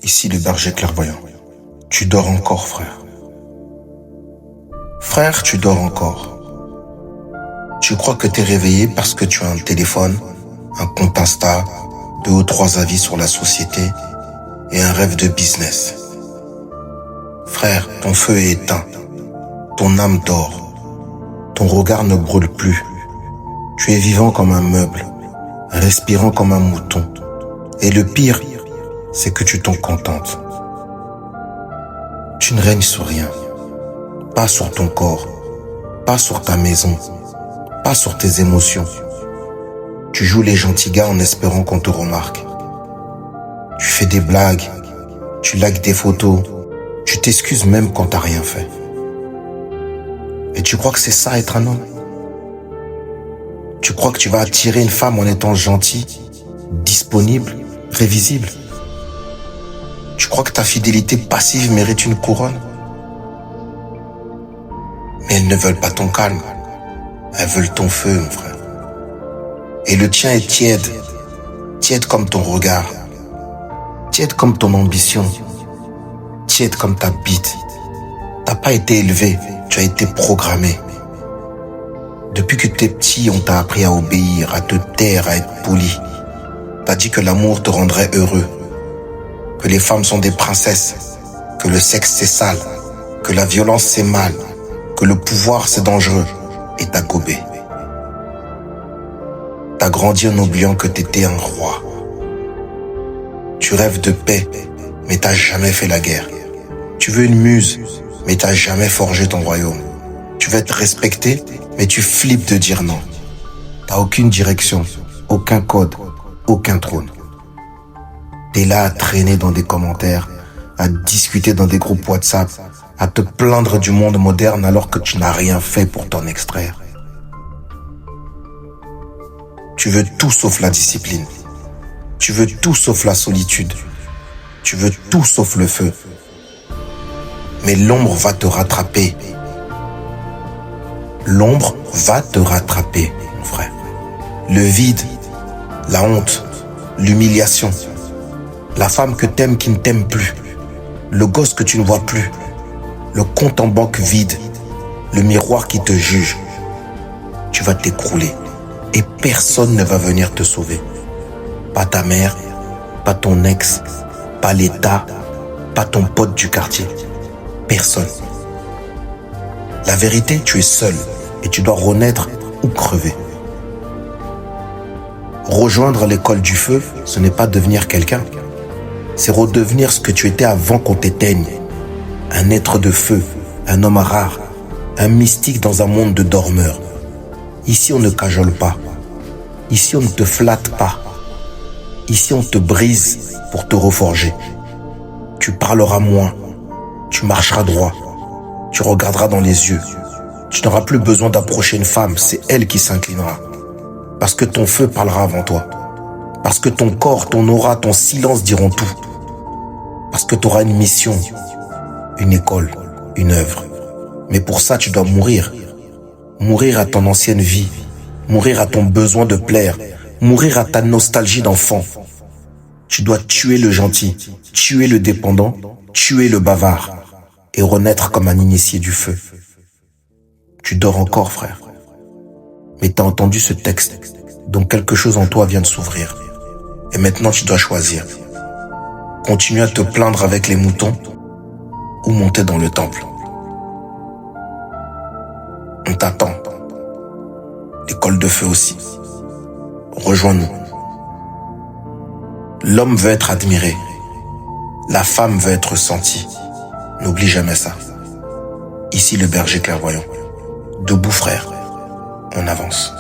Ici le berger clairvoyant. Tu dors encore, frère. Frère, tu dors encore. Tu crois que t'es réveillé parce que tu as un téléphone, un compte Insta, 2 ou 3 avis sur la société et un rêve de business. Frère, ton feu est éteint. Ton âme dort. Ton regard ne brûle plus. Tu es vivant comme un meuble, respirant comme un mouton. Et le pire, c'est que tu t'en contentes. Tu ne règnes sur rien. Pas sur ton corps, pas sur ta maison, pas sur tes émotions. Tu joues les gentils gars en espérant qu'on te remarque. Tu fais des blagues, tu likes des photos, tu t'excuses même quand t'as rien fait. Et tu crois que c'est ça être un homme? Tu crois que tu vas attirer une femme en étant gentil, disponible, prévisible? Tu crois que ta fidélité passive mérite une couronne? Mais elles ne veulent pas ton calme. Elles veulent ton feu, mon frère. Et le tien est tiède. Tiède comme ton regard. Tiède comme ton ambition. Tiède comme ta bite. T'as pas été élevé, tu as été programmé. Depuis que t'es petit, on t'a appris à obéir, à te taire, à être poli. T'as dit que l'amour te rendrait heureux. Que les femmes sont des princesses. Que le sexe c'est sale. Que la violence c'est mal. Que le pouvoir c'est dangereux. Et t'as gobé. T'as grandi en oubliant que t'étais un roi. Tu rêves de paix, mais t'as jamais fait la guerre. Tu veux une muse, mais t'as jamais forgé ton royaume. Tu veux être respecté, mais tu flippes de dire non. T'as aucune direction, aucun code, aucun trône. T'es là à traîner dans des commentaires, à discuter dans des groupes WhatsApp, à te plaindre du monde moderne alors que tu n'as rien fait pour t'en extraire. Tu veux tout sauf la discipline. Tu veux tout sauf la solitude. Tu veux tout sauf le feu. Mais l'ombre va te rattraper. L'ombre va te rattraper, mon frère. Le vide, la honte, l'humiliation, la femme que t'aimes qui ne t'aime plus, le gosse que tu ne vois plus, le compte en banque vide, le miroir qui te juge. Tu vas t'écrouler et personne ne va venir te sauver. Pas ta mère, pas ton ex, pas l'État, pas ton pote du quartier. Personne. La vérité, tu es seul et tu dois renaître ou crever. Rejoindre l'école du feu, ce n'est pas devenir quelqu'un. C'est redevenir ce que tu étais avant qu'on t'éteigne. Un être de feu, un homme rare, un mystique dans un monde de dormeurs. Ici, on ne cajole pas. Ici, on ne te flatte pas. Ici, on te brise pour te reforger. Tu parleras moins. Tu marcheras droit. Tu regarderas dans les yeux. Tu n'auras plus besoin d'approcher une femme. C'est elle qui s'inclinera. Parce que ton feu parlera avant toi. Parce que ton corps, ton aura, ton silence diront tout. Parce que tu auras une mission, une école, une œuvre. Mais pour ça, tu dois mourir. Mourir à ton ancienne vie. Mourir à ton besoin de plaire. Mourir à ta nostalgie d'enfant. Tu dois tuer le gentil, tuer le dépendant, tuer le bavard et renaître comme un initié du feu. Tu dors encore, frère. Mais t'as entendu ce texte, donc quelque chose en toi vient de s'ouvrir. Et maintenant, tu dois choisir. Continuer à te plaindre avec les moutons ou monter dans le temple. On t'attend. L'école de feu aussi. Rejoins-nous. L'homme veut être admiré. La femme veut être sentie. N'oublie jamais ça. Ici le berger clairvoyant. Debout, frère. On avance.